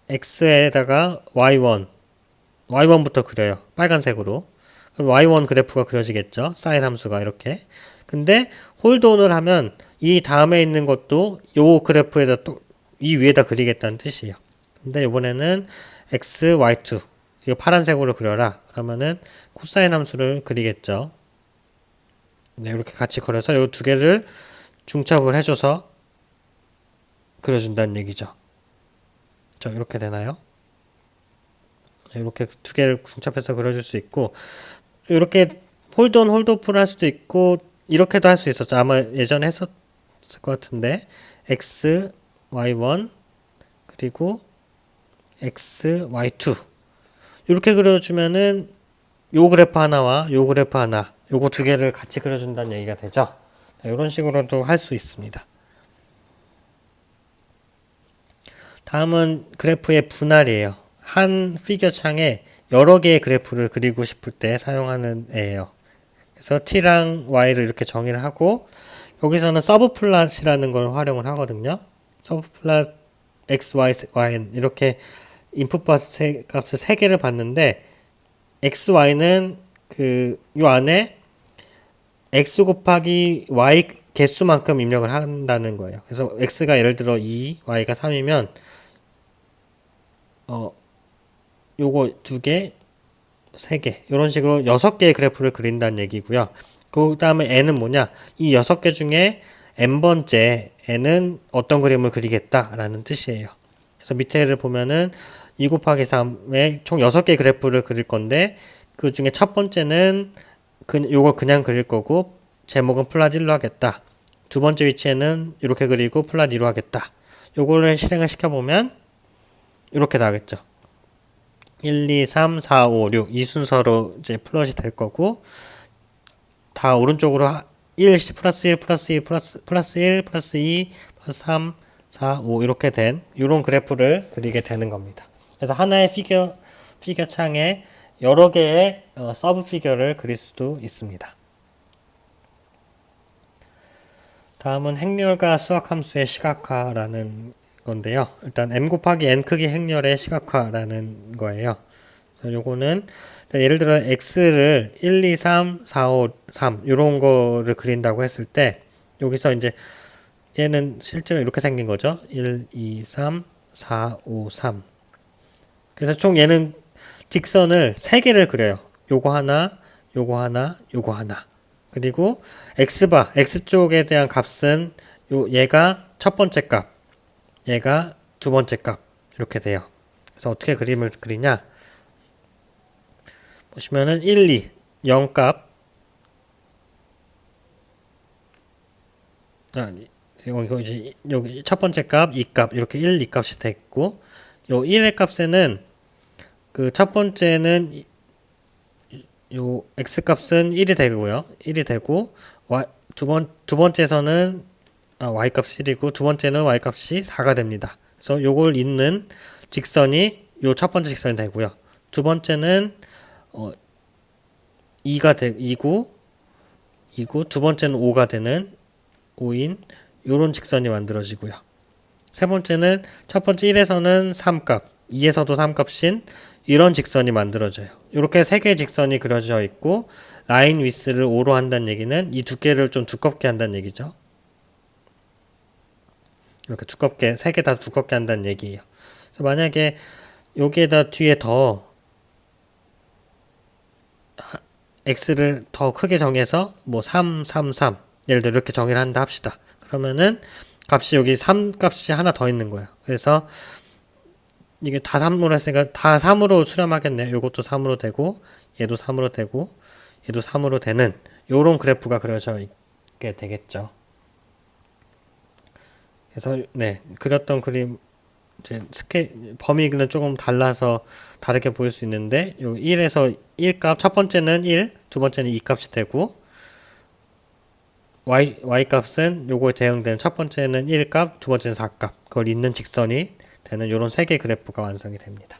x에다가 y1부터 그려요. 빨간색으로. 그럼 y1 그래프가 그려지겠죠. sin 함수가 이렇게. 근데 홀드온을 하면 이 다음에 있는 것도 요 그래프에다 또 이 위에다 그리겠다는 뜻이에요. 근데 이번에는 x, y2 이거 파란색으로 그려라. 그러면은 코사인 함수를 그리겠죠. 네, 이렇게 같이 그려서 이 두 개를 중첩을 해줘서 그려준다는 얘기죠. 자, 이렇게 되나요? 이렇게 두 개를 중첩해서 그려줄 수 있고, 이렇게 홀드온 홀드오프를 할 수도 있고, 이렇게도 할 수 있었죠. 아마 예전에 했었을 것 같은데, x, y1, 그리고 x, y2. 이렇게 그려주면은, 요 그래프 하나와 요 그래프 하나, 요거 두 개를 같이 그려준다는 얘기가 되죠. 이런 식으로도 할 수 있습니다. 다음은 그래프의 분할이에요. 한 피겨 창에 여러 개의 그래프를 그리고 싶을 때 사용하는 애예요. 그래서 t랑 y를 이렇게 정의를 하고, 여기서는 서브 플롯이라는 걸 활용을 하거든요. 서브 플롯 x, y, y 이렇게 인풋 값을 3개를 받는데, x, y는 요 안에 x 곱하기 y 개수만큼 입력을 한다는 거예요. 그래서 x가 예를 들어 2, y가 3이면 요거 2개, 3개 이런 식으로 6개의 그래프를 그린다는 얘기고요. 그 다음에 n은 뭐냐? 이 6개 중에 n번째 n은 어떤 그림을 그리겠다라는 뜻이에요. 그래서 밑에를 보면은 2 곱하기 3에 총 6개의 그래프를 그릴 건데, 그 중에 첫 번째는 요거 그냥 그릴 거고 제목은 플롯 1로 하겠다. 두 번째 위치에는 이렇게 그리고 플롯 2로 하겠다. 요거를 실행을 시켜보면 이렇게 나오겠죠. 1, 2, 3, 4, 5, 6 이 순서로 이제 플롯이 될 거고, 다 오른쪽으로 1, 플러스 1, 플러스 2, 플러스 1, 플러스 2, 플러스 3, 4, 5 이렇게 된 이런 그래프를 그리게 되는 겁니다. 그래서 하나의 피겨 창에 여러 개의 서브 피겨를 그릴 수도 있습니다. 다음은 행렬과 수학함수의 시각화라는 건데요. 일단 m 곱하기 n 크기 행렬의 시각화라는 거예요. 그래서 요거는 예를 들어 x를 1, 2, 3, 4, 5, 3 이런 거를 그린다고 했을 때, 여기서 이제 얘는 실제로 이렇게 생긴 거죠. 1, 2, 3, 4, 5, 3. 그래서 총 얘는 직선을 3개를 그려요. 요거 하나, 요거 하나, 요거 하나. 그리고 x바, x쪽에 대한 값은 얘가 첫 번째 값, 얘가 두 번째 값 이렇게 돼요. 그래서 어떻게 그림을 그리냐? 보시면은 1, 2, 0 값, 이거 이제 여기 첫 번째 값, 2 값 이렇게 1, 2 값이 됐고, 요 1의 값에는 그 첫 번째는 요 x 값은 1이 되고요. 1이 되고, 두 번째에서는 y 값이 1이고 두 번째는 y 값이 4가 됩니다. 그래서 요걸 잇는 직선이 요 첫 번째 직선이 되고요. 두 번째는 2고 두 번째는 5가 되는 5인 요런 직선이 만들어지고요. 세 번째는 첫 번째 1에서는 3값, 2에서도 3값인 이런 직선이 만들어져요. 이렇게 세 개의 직선이 그려져 있고 라인 위스를 5로 한다는 얘기는 이 두께를 좀 두껍게 한다는 얘기죠. 이렇게 두껍게 세 개 다 두껍게 한다는 얘기예요. 그래서 만약에 여기에다 뒤에 더 x를 더 크게 정해서 뭐 3, 3, 3 예를 들어 이렇게 정의를 한다 합시다. 그러면은 값이 여기 3 값이 하나 더 있는 거예요. 그래서 이게 다 3으로 했으니까 다 3으로 수렴하겠네요. 요것도 3으로 되고 얘도 3으로 되고 얘도 3으로 되는 요런 그래프가 그려져 있게 되겠죠. 그래서 네, 그렸던 그림 이제 범위는 조금 달라서 다르게 보일 수 있는데 요 1에서 1값 첫 번째는 1, 두 번째는 2값이 되고 y 값은 요거에 대응되는 첫 번째는 1값, 두 번째는 4값 그걸 잇는 직선이 되는 요런 세 개 그래프가 완성이 됩니다.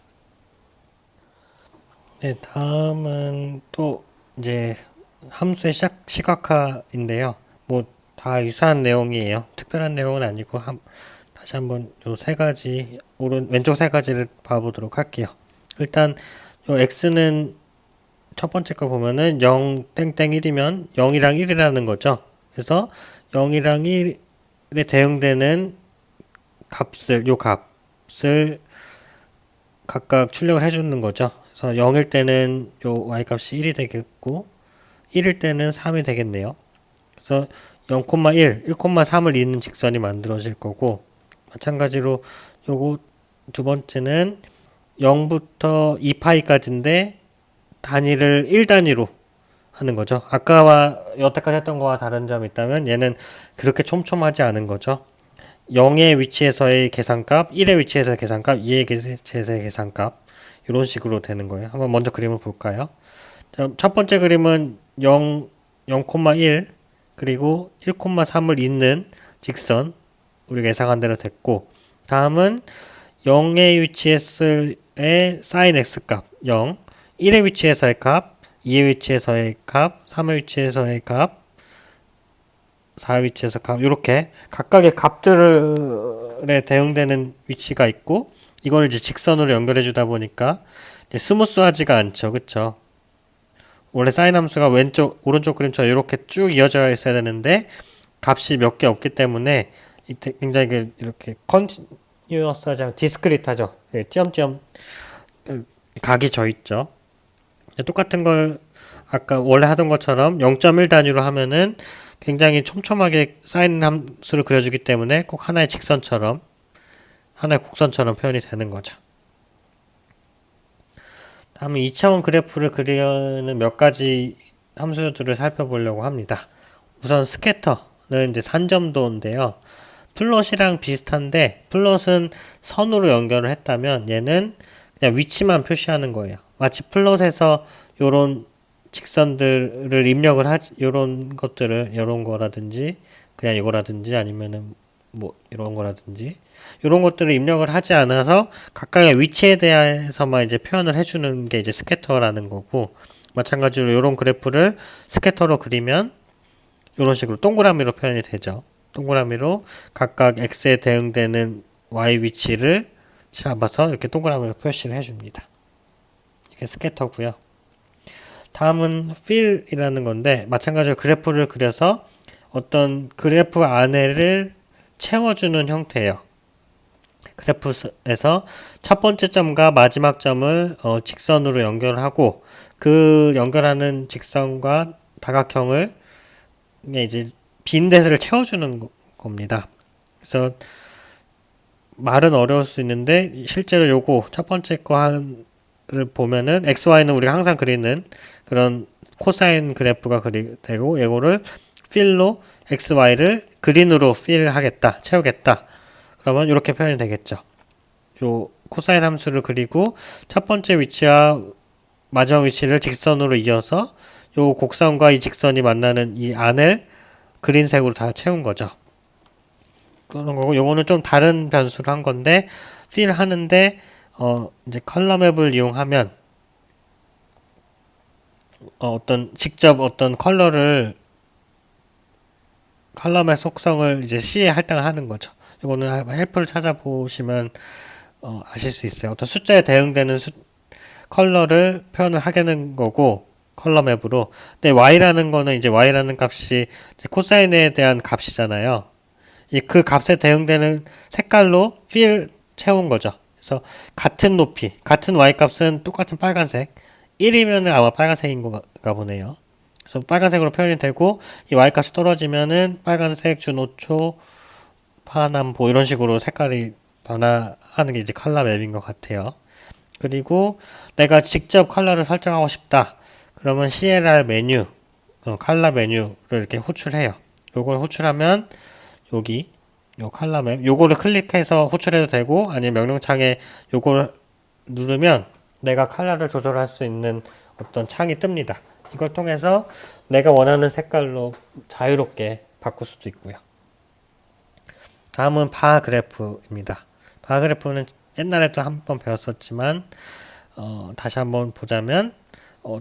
네, 다음은 또 이제 함수의 시각화인데요. 뭐 다 유사한 내용이에요. 특별한 내용은 아니고 다시 한번 요 세 가지 왼쪽 세 가지를 봐보도록 할게요. 일단 요 x는 첫 번째 거 보면은 0 땡땡 1이면 0이랑 1이라는 거죠. 그래서 0이랑 1에 대응되는 요 값을 각각 출력을 해주는 거죠. 그래서 0일 때는 요 y값이 1이 되겠고 1일 때는 3이 되겠네요. 그래서 0,1, 1,3을 잇는 직선이 만들어질 거고 마찬가지로 요거 두 번째는 0부터 2파이까지인데 단위를 1단위로 하는 거죠. 아까와 여태까지 했던 거와 다른 점이 있다면 얘는 그렇게 촘촘하지 않은 거죠. 0의 위치에서의 계산값, 1의 위치에서의 계산값, 2의 위치에서의 계산값 이런 식으로 되는 거예요. 한번 먼저 그림을 볼까요? 자, 첫 번째 그림은 0,1 그리고 1,3을 잇는 직선 우리가 예상한 대로 됐고 다음은 0의 위치에서의 sin x값 0 1의 위치에서의 값 2의 위치에서의 값 3의 위치에서의 값 4의 위치에서 값 이렇게 각각의 값들에 대응되는 위치가 있고 이걸 이제 직선으로 연결해 주다 보니까 스무스하지가 않죠. 그쵸? 원래 사인 함수가 오른쪽 그림처럼 이렇게 쭉 이어져 있어야 되는데 값이 몇 개 없기 때문에 굉장히 이렇게 컨티뉴어스하지 않고 디스크릿하죠. 띄엄띄엄 각이 져 있죠. 똑같은 걸 아까 원래 하던 것처럼 0.1 단위로 하면은 굉장히 촘촘하게 사인 함수를 그려주기 때문에 꼭 하나의 직선처럼 하나의 곡선처럼 표현이 되는 거죠. 다음은 2차원 그래프를 그리는 몇 가지 함수들을 살펴보려고 합니다. 우선 스캐터는 이제 산점도인데요. 플롯이랑 비슷한데 플롯은 선으로 연결을 했다면 얘는 그냥 위치만 표시하는 거예요. 마치 플롯에서 요런 직선들을 입력을 하지 요런 것들을 요런 거라든지 그냥 이거라든지 아니면은 뭐 이런 거라든지 이런 것들을 입력을 하지 않아서 각각의 위치에 대해서만 이제 표현을 해주는 게 이제 스캐터라는 거고 마찬가지로 이런 그래프를 스캐터로 그리면 이런 식으로 동그라미로 표현이 되죠. 동그라미로 각각 x에 대응되는 y 위치를 잡아서 이렇게 동그라미로 표시를 해줍니다. 이게 스캐터고요. 다음은 fill이라는 건데 마찬가지로 그래프를 그려서 어떤 그래프 안에를 채워주는 형태예요. 그래프에서 첫 번째 점과 마지막 점을 직선으로 연결하고 그 연결하는 직선과 다각형을 이제 빈 데스를 채워주는 겁니다. 그래서 말은 어려울 수 있는데 실제로 요거 첫 번째 거를 보면은 XY는 우리가 항상 그리는 그런 코사인 그래프가 되고 이거를 필로 XY를 그린으로 필하겠다 채우겠다 그러면 이렇게 표현이 되겠죠. 요 코사인 함수를 그리고 첫 번째 위치와 마지막 위치를 직선으로 이어서 요 곡선과 이 직선이 만나는 이 안을 그린색으로 다 채운 거죠. 그런 거고 요거는 좀 다른 변수를 한 건데 필 하는데 이제 컬러 맵을 이용하면 직접 어떤 컬러를 컬럼의 속성을 이제 C에 할당을 하는 거죠. 이거는 헬프를 찾아보시면 아실 수 있어요. 어떤 숫자에 대응되는 컬러를 표현을 하게 되는 거고 컬러 앱으로. 근데 y라는 거는 이제 y라는 값이 이제 코사인에 대한 값이잖아요. 그 값에 대응되는 색깔로 필 채운 거죠. 그래서 같은 높이, 같은 y 값은 똑같은 빨간색. 1이면은 아마 빨간색인 건가 보네요. 그래서 빨간색으로 표현이 되고 이 y 값이 떨어지면은 빨간색, 준호초, 파남보 이런 식으로 색깔이 변화하는 게 이제 컬러 맵인 것 같아요. 그리고 내가 직접 컬러를 설정하고 싶다. 그러면 CLR 메뉴, 컬러 메뉴를 이렇게 호출해요. 요걸 호출하면 여기 요 컬러 맵, 요거를 클릭해서 호출해도 되고 아니면 명령창에 요걸 누르면 내가 컬러를 조절할 수 있는 어떤 창이 뜹니다. 이걸 통해서 내가 원하는 색깔로 자유롭게 바꿀 수도 있고요. 다음은 바 그래프입니다. 바 그래프는 옛날에도 한번 배웠었지만 다시 한번 보자면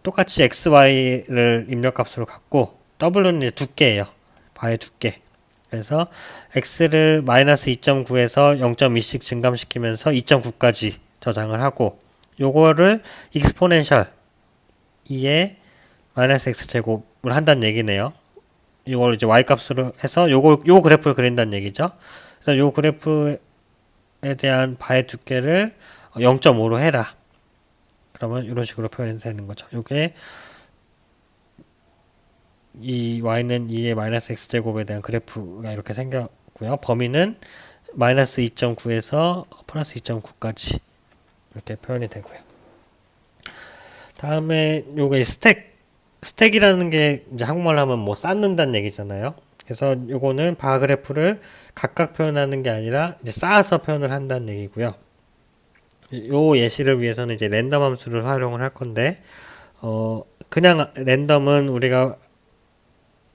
똑같이 XY를 입력값으로 갖고 W는 이제 두께예요. 바의 두께. 그래서 X를 마이너스 2.9에서 0.2씩 증감시키면서 2.9까지 저장을 하고 요거를 익스포넨셜 2에 마이너스 X제곱을 한다는 얘기네요. 이걸 이제 Y 값으로 해서 요 그래프를 그린다는 얘기죠. 그래서 요 그래프에 대한 바의 두께를 0.5로 해라. 그러면 이런 식으로 표현이 되는 거죠. 요게 이 y는 2의 마이너스 x제곱에 대한 그래프가 이렇게 생겼고요. 범위는 마이너스 2.9에서 플러스 2.9까지 이렇게 표현이 되고요. 다음에 요게 스택이라는 게 이제 한국말로 하면 뭐 쌓는다는 얘기잖아요. 그래서 요거는 바 그래프를 각각 표현하는 게 아니라 이제 쌓아서 표현을 한다는 얘기고요. 요 예시를 위해서는 이제 랜덤 함수를 활용을 할 건데 그냥 랜덤은 우리가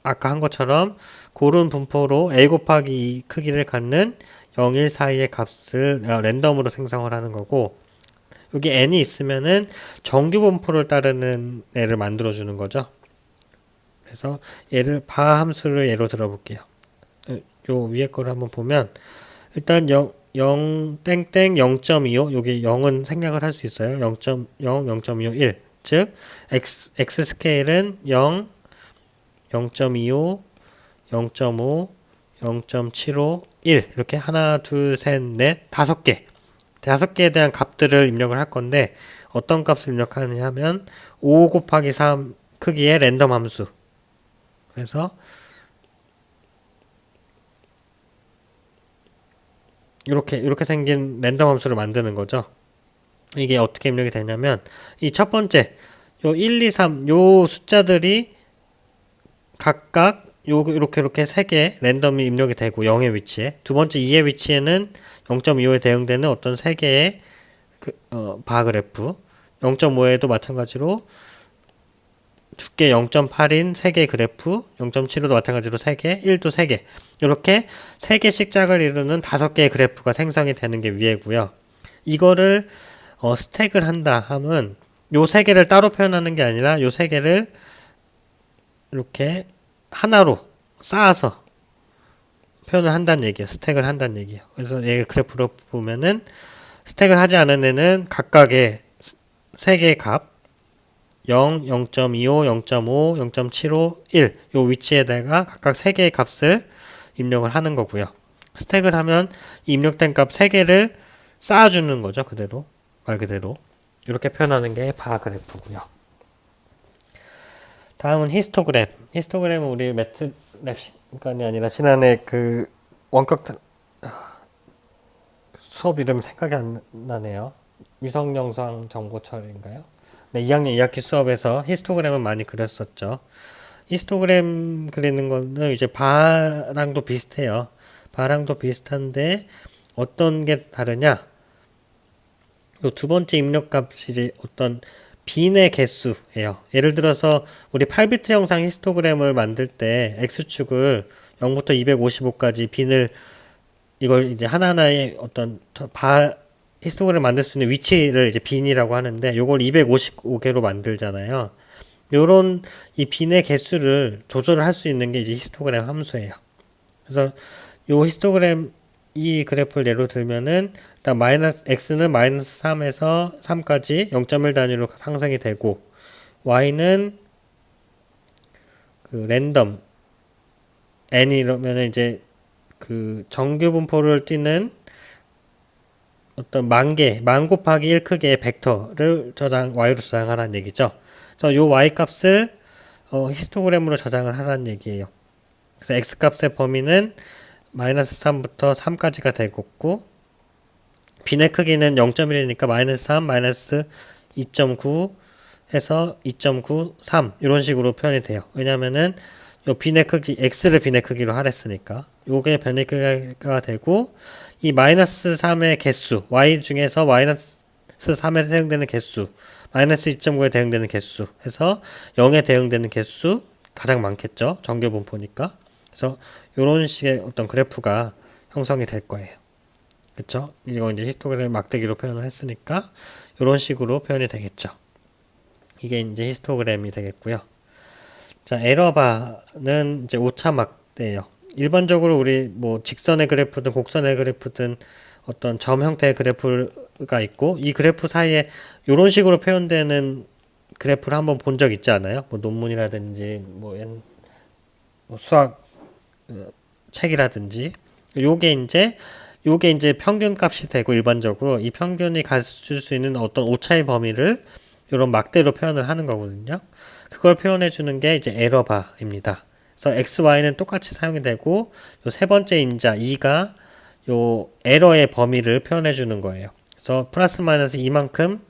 아까 한 것처럼 고른 분포로 a 곱하기 2 크기를 갖는 0, 1 사이의 값을 랜덤으로 생성을 하는 거고 여기 n이 있으면은 정규 분포를 따르는 애를 만들어 주는 거죠. 그래서 얘를 바 함수를 예로 들어볼게요. 요 위에 거를 한번 보면 일단 0 땡땡 0.25 여기 0은 생략을 할 수 있어요. 0.0, 0.25, 1. 즉 x 스케일은 0, 0.25, 0.5, 0.75, 1 이렇게 하나, 둘, 셋, 넷, 5개 5개에 대한 값들을 입력을 할 건데 어떤 값을 입력하느냐 하면 5 곱하기 3 크기의 랜덤 함수. 그래서 이렇게 생긴 랜덤 함수를 만드는 거죠. 이게 어떻게 입력이 되냐면 이 첫 번째 요 1, 2, 3 요 숫자들이 각각 이렇게 3개 랜덤이 입력이 되고 0의 위치에 두 번째 2의 위치에는 0.25에 대응되는 어떤 3개의 바 그래프 0.5에도 마찬가지로 두께 0.8인 3개의 그래프 0.75도 마찬가지로 3개 1도 3개 이렇게 3개씩 짝을 이루는 5개의 그래프가 생성이 되는 게 위에고요. 이거를 스택을 한다 하면 요 3개를 따로 표현하는 게 아니라 요 3개를 이렇게 하나로 쌓아서 표현을 한다는 얘기예요. 스택을 한다는 얘기예요. 그래서 얘 그래프로 보면은 스택을 하지 않은 애는 각각의 3개의 값 0, 0.25, 0.5, 0.75, 1 요 위치에다가 각각 3개의 값을 입력을 하는 거고요. 스택을 하면 이 입력된 값 3개를 쌓아주는 거죠. 그대로 말 그대로 이렇게 표현하는 게 바 그래프고요. 다음은 히스토그램. 히스토그램은 우리 매트랩 시간이 아니라 지난해 그 원격 수업 이름이 생각이 안 나네요. 위성영상 정보처리인가요? 네, 2학년 2학기 수업에서 히스토그램은 많이 그렸었죠. 히스토그램 그리는 거는 이제 바랑도 비슷해요. 바랑도 비슷한데 어떤 게 다르냐? 요 두 번째 입력값이 이제 어떤 빈의 개수예요. 예를 들어서 우리 8비트 영상 히스토그램을 만들 때 X축을 0부터 255까지 빈을 이걸 이제 하나하나의 어떤 히스토그램을 만들 수 있는 위치를 이제 빈이라고 하는데 요걸 255개로 만들잖아요. 요런 이 빈의 개수를 조절을 할 수 있는 게 이제 히스토그램 함수예요. 그래서 요 히스토그램 이 그래프를 예로 들면은 일단 마이너스 x는 마이너스 3에서 3까지 0.1 단위로 상승이 되고 y는 그 랜덤 n 이러면은 이제 그 정규 분포를 띠는 어떤 만 곱하기 1 크기의 벡터를 y로 저장하라는 얘기죠. 그래서 요 y 값을 히스토그램으로 저장을 하라는 얘기예요. 그래서 x 값의 범위는 마이너스 3부터 3까지가 되겠고 빈의 크기는 0.1이니까 마이너스 3, 마이너스 2.9 해서 2.93 이런 식으로 표현이 돼요. 왜냐면은 요 빈의 크기 x를 빈의 크기로 하랬으니까 요게 빈의 크기가 되고 이 마이너스 3의 개수 y 중에서 마이너스 3에 대응되는 개수 마이너스 2.9에 대응되는 개수 해서 0에 대응되는 개수 가장 많겠죠. 정규 분포니까. 그래서 요런 식의 어떤 그래프가 형성이 될 거예요. 그쵸? 이거 이제 히스토그램 막대기로 표현을 했으니까 요런 식으로 표현이 되겠죠. 이게 이제 히스토그램이 되겠고요. 자, 에러바는 이제 오차 막대예요. 일반적으로 우리 뭐 직선의 그래프든 곡선의 그래프든 어떤 점 형태의 그래프가 있고 이 그래프 사이에 이런 식으로 표현되는 그래프를 한번 본 적 있지 않아요? 뭐 논문이라든지 뭐 수학 책이라든지 요게 이제 평균 값이 되고 일반적으로 이 평균이 가질 수 있는 어떤 오차의 범위를 이런 막대로 표현을 하는 거거든요. 그걸 표현해 주는 게 이제 에러바입니다. 그래서 x, y는 똑같이 사용이 되고 요 세 번째 인자 2가 요 에러의 범위를 표현해 주는 거예요. 그래서 플러스 마이너스 이만큼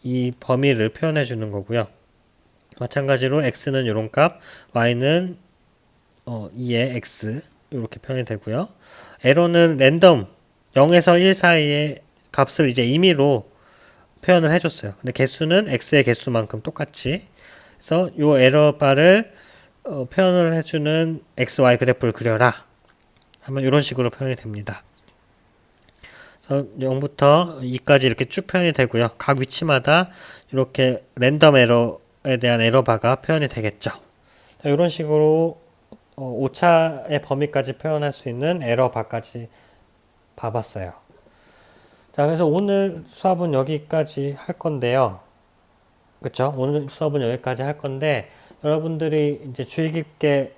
이 범위를 표현해 주는 거고요. 마찬가지로 x는 요런 값, y는 2의 x 이렇게 표현이 되고요. 에러는 랜덤 0에서 1 사이의 값을 이제 임의로 표현을 해줬어요. 근데 개수는 x의 개수만큼 똑같이. 그래서 요 에러 바를 표현을 해주는 x, y 그래프를 그려라. 하면 이런 식으로 표현이 됩니다. 그래서 0부터 2까지 이렇게 쭉 표현이 되고요. 각 위치마다 이렇게 랜덤 에러에 대한 에러 바가 표현이 되겠죠. 이런 식으로 오차의 범위까지 표현할 수 있는 에러 바까지 봐봤어요. 자, 그래서 오늘 수업은 여기까지 할 건데요. 그쵸? 오늘 수업은 여기까지 할 건데, 여러분들이 이제 주의 깊게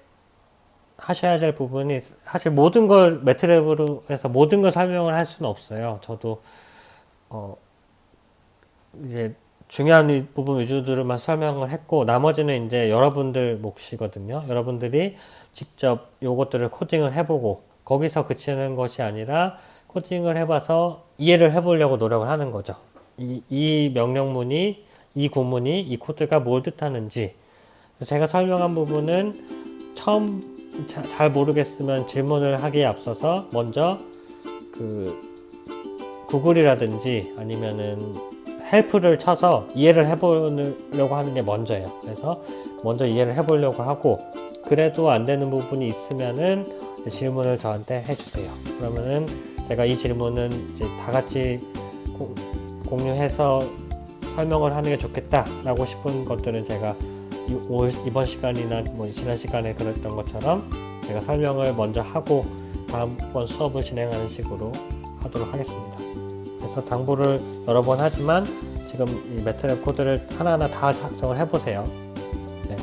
하셔야 될 부분이, 사실 모든 걸 매트랩으로 해서 모든 걸 설명을 할 수는 없어요. 저도, 이제 중요한 이 부분 위주들만 설명을 했고, 나머지는 이제 여러분들 몫이거든요. 여러분들이 직접 요것들을 코딩을 해보고, 거기서 그치는 것이 아니라, 코딩을 해봐서 이해를 해보려고 노력을 하는 거죠. 이 명령문이, 이 구문이, 이 코드가 뭘 뜻하는지. 제가 설명한 부분은 처음 잘 모르겠으면 질문을 하기에 앞서서 먼저 그 구글이라든지 아니면은 헬프를 쳐서 이해를 해보려고 하는 게 먼저예요. 그래서 먼저 이해를 해보려고 하고, 그래도 안 되는 부분이 있으면은 질문을 저한테 해주세요. 그러면은 제가 이 질문은 이제 다 같이 공유해서 설명을 하는 게 좋겠다라고 싶은 것들은 제가 이번 시간이나 뭐 지난 시간에 그랬던 것처럼 제가 설명을 먼저 하고 다음번 수업을 진행하는 식으로 하도록 하겠습니다. 그래서 당부를 여러 번 하지만 지금 이 매트랩 코드를 하나하나 다 작성을 해보세요. 네.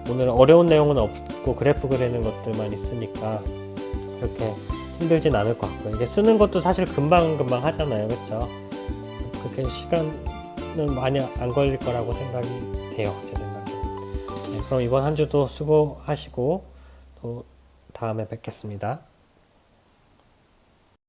오늘 어려운 내용은 없고 그래프 그리는 것들만 있으니까 그렇게 힘들진 않을 것 같고요. 이게 쓰는 것도 사실 금방 하잖아요. 그렇죠? 그렇게 시간은 많이 안 걸릴 거라고 생각이 돼요. 제 생각에. 네, 그럼 이번 한 주도 수고하시고 또 다음에 뵙겠습니다.